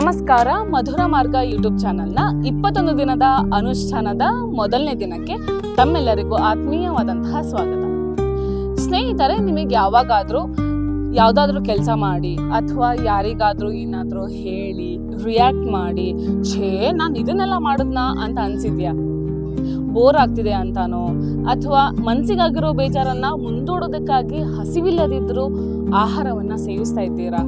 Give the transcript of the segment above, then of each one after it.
ನಮಸ್ಕಾರ. ಮಧುರ ಮಾರ್ಗ ಯೂಟ್ಯೂಬ್ ಚಾನೆಲ್ನ 21 ದಿನದ ಅನುಷ್ಠಾನದ ಮೊದಲನೇ ದಿನಕ್ಕೆ ತಮ್ಮೆಲ್ಲರಿಗೂ ಆತ್ಮೀಯವಾದಂತಹ ಸ್ವಾಗತ. ಸ್ನೇಹಿತರೆ, ನಿಮಗೆ ಯಾವುದಾದ್ರೂ ಕೆಲಸ ಮಾಡಿ ಅಥವಾ ಯಾರಿಗಾದ್ರೂ ಏನಾದರೂ ಹೇಳಿ ರಿಯಾಕ್ಟ್ ಮಾಡಿ ನಾನು ಇದನ್ನೆಲ್ಲ ಮಾಡಿದ್ನಾ ಅಂತ ಅನ್ಸಿದ್ಯಾ? ಬೋರ್ ಆಗ್ತಿದೆ ಅಂತಾನೋ ಅಥವಾ ಮನಸ್ಸಿಗಾಗಿರೋ ಬೇಜಾರನ್ನ ಮುಂದೂಡೋದಕ್ಕಾಗಿ ಹಸಿವಿಲ್ಲದಿದ್ರೂ ಆಹಾರವನ್ನ ಸೇವಿಸ್ತಾ ಇದ್ದೀರಾ?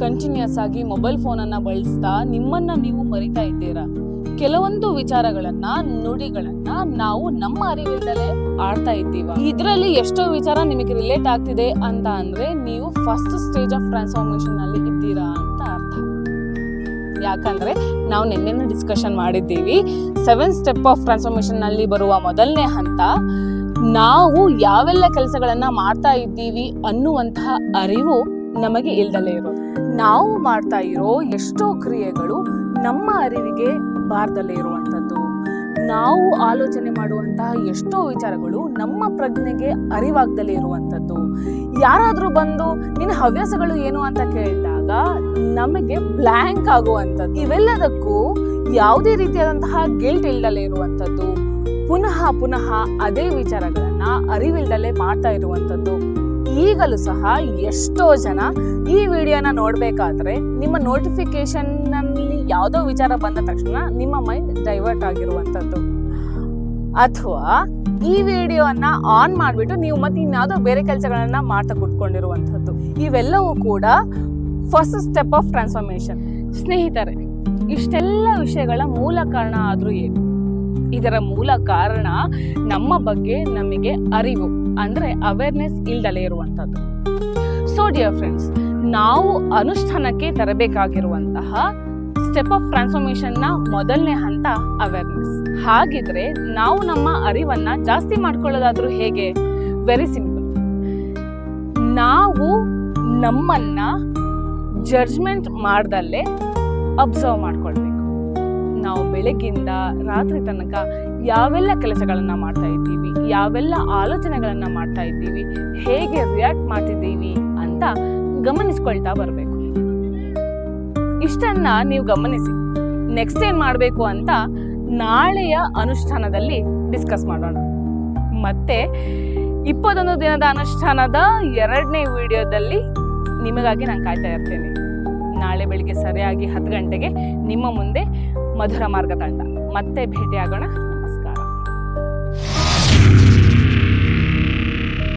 ಕಂಟಿನ್ಯೂಸ್ ಆಗಿ ಮೊಬೈಲ್ ಫೋನನ್ನ ಬಳಸ್ತಾ ನಿಮ್ಮನ್ನ ನೀವು ಮರಿತಾ ಇದ್ದೀರಾ? ಕೆಲವೊಂದು ವಿಚಾರಗಳನ್ನ ನುಡಿಗಳನ್ನ ನಾವು ನಮ್ಮ ಅರಿವಿಲ್ಲದೆ ಆಡ್ತಾ ಇದ್ದೀವಿ. ಇದರಲ್ಲಿ ಎಷ್ಟೋ ವಿಚಾರ ನಿಮಗೆ ರಿಲೇಟ್ ಆಗ್ತಿದೆ ಅಂತ ಅಂದ್ರೆ ನೀವು ಫಸ್ಟ್ ಸ್ಟೇಜ್ ಆಫ್ ಟ್ರಾನ್ಸ್ಫಾರ್ಮೇಶನ್ ನಲ್ಲಿ ಇದ್ದೀರಾ ಅಂತ ಅರ್ಥ. ಯಾಕಂದ್ರೆ ನಾವು ನಿನ್ನೆ ಡಿಸ್ಕಷನ್ ಮಾಡಿದ್ದೀವಿ, 7 ಸ್ಟೆಪ್ ಆಫ್ ಟ್ರಾನ್ಸ್ಫಾರ್ಮೇಶನ್ ನಲ್ಲಿ ಬರುವ ಮೊದಲನೇ ಹಂತ ನಾವು ಯಾವೆಲ್ಲ ಕೆಲಸಗಳನ್ನ ಮಾಡ್ತಾ ಇದ್ದೀವಿ ಅನ್ನುವಂತಹ ಅರಿವು ನಮಗೆ ಇಲ್ದಲೇ ಇರೋದು. ನಾವು ಮಾಡ್ತಾ ಇರೋ ಎಷ್ಟೋ ಕ್ರಿಯೆಗಳು ನಮ್ಮ ಅರಿವಿಗೆ ಬಾರ್ದಲ್ಲೇ ಇರುವಂಥದ್ದು. ನಾವು ಆಲೋಚನೆ ಮಾಡುವಂತಹ ಎಷ್ಟೋ ವಿಚಾರಗಳು ನಮ್ಮ ಪ್ರಜ್ಞೆಗೆ ಅರಿವಾಗ್ದಲೇ ಇರುವಂಥದ್ದು. ಯಾರಾದ್ರೂ ಬಂದು ನಿನ್ನ ಹವ್ಯಾಸಗಳು ಏನು ಅಂತ ಕೇಳಿದಾಗ ನಮಗೆ ಬ್ಲ್ಯಾಂಕ್ ಆಗುವಂಥದ್ದು. ಇವೆಲ್ಲದಕ್ಕೂ ಯಾವುದೇ ರೀತಿಯಾದಂತಹ ಗಿಲ್ಟ್ ಇಲ್ದಲೇ ಇರುವಂಥದ್ದು. ಪುನಃ ಅದೇ ವಿಚಾರಗಳನ್ನ ಅರಿವಿಲ್ದಲೇ ಮಾಡ್ತಾ ಇರುವಂಥದ್ದು. ಈಗಲೂ ಸಹ ಎಷ್ಟೋ ಜನ ಈ ವಿಡಿಯೋನ ನೋಡ್ಬೇಕಾದ್ರೆ ನಿಮ್ಮ ನೋಟಿಫಿಕೇಶನ್ ನಲ್ಲಿ ಯಾವುದೋ ವಿಚಾರ ಬಂದ ತಕ್ಷಣ ನಿಮ್ಮ ಮೈಂಡ್ ಡೈವರ್ಟ್ ಆಗಿರುವಂಥದ್ದು, ಅಥವಾ ಈ ವಿಡಿಯೋನ ಆನ್ ಮಾಡಿಬಿಟ್ಟು ನೀವು ಮತ್ತೆ ಇನ್ಯಾವುದೋ ಬೇರೆ ಕೆಲಸಗಳನ್ನ ಮಾಡ್ತಾ ಕುತ್ಕೊಂಡಿರುವಂಥದ್ದು. ಇವೆಲ್ಲವೂ ಕೂಡ ಫಸ್ಟ್ ಸ್ಟೆಪ್ ಆಫ್ ಟ್ರಾನ್ಸ್ಫಾರ್ಮೇಶನ್. ಸ್ನೇಹಿತರೆ, ಇಷ್ಟೆಲ್ಲ ವಿಷಯಗಳ ಮೂಲ ಕಾರಣ ಆದ್ರೂ ಏನು? ಇದರ ಮೂಲ ಕಾರಣ ನಮ್ಮ ಬಗ್ಗೆ ನಮಗೆ ಅರಿವು ಅಂದ್ರೆ ಅವೇರ್ನೆಸ್ ಇಲ್ದಲೇ ಇರುವಂತದ್ದು. ಸೊ ಡಿಯರ್ ಫ್ರೆಂಡ್ಸ್, ನಾವು ಅನುಷ್ಠಾನಕ್ಕೆ ತರಬೇಕಾಗಿರುವಂತಹ ಸ್ಟೆಪ್ ಆಫ್ ಟ್ರಾನ್ಸ್ಫಾರ್ಮೇಶನ್ ನ ಮೊದಲನೇ ಹಂತ ಅವೇರ್ನೆಸ್. ಹಾಗಿದ್ರೆ ನಾವು ನಮ್ಮ ಅರಿವನ್ನ ಜಾಸ್ತಿ ಮಾಡ್ಕೊಳ್ಳೋದಾದ್ರೂ ಹೇಗೆ? Very simple. ನಾವು ನಮ್ಮನ್ನ ಜಡ್ಜ್ಮೆಂಟ್ ಮಾಡ್ದಲ್ಲೇ ಅಬ್ಸರ್ವ್ ಮಾಡ್ಕೊಳ್ಬೇಕು. ನಾವು ಬೆಳಗ್ಗಿಂದ ರಾತ್ರಿ ತನಕ ಯಾವೆಲ್ಲ ಕೆಲಸಗಳನ್ನ ಮಾಡ್ತಾ ಇದ್ದೀವಿ, ಯಾವೆಲ್ಲ ಆಲೋಚನೆಗಳನ್ನ ಮಾಡ್ತಾ ಇದ್ದೀವಿ, ಹೇಗೆ ರಿಯಾಕ್ಟ್ ಮಾಡ್ತಿದ್ದೀವಿ ಅಂತ ಗಮನಿಸ್ಕೊಳ್ತಾ ಬರಬೇಕು. ಇಷ್ಟನ್ನ ನೀವು ಗಮನಿಸಿ. ನೆಕ್ಸ್ಟ್ ಏನ್ ಮಾಡಬೇಕು ಅಂತ ನಾಳೆಯ ಅನುಷ್ಠಾನದಲ್ಲಿ ಡಿಸ್ಕಸ್ ಮಾಡೋಣ. ಮತ್ತೆ 21 ದಿನದ ಅನುಷ್ಠಾನದ 2ನೇ ವಿಡಿಯೋದಲ್ಲಿ ನಿಮಗಾಗಿ ನಾನು ಕಾಯ್ತಾ ಇರ್ತೇನೆ. ನಾಳೆ ಬೆಳಿಗ್ಗೆ ಸರಿಯಾಗಿ 10 ಗಂಟೆಗೆ ನಿಮ್ಮ ಮುಂದೆ ಮಧುರ ಮಾರ್ಗ ತಂಡ. ಮತ್ತೆ ಭೇಟಿಯಾಗೋಣ.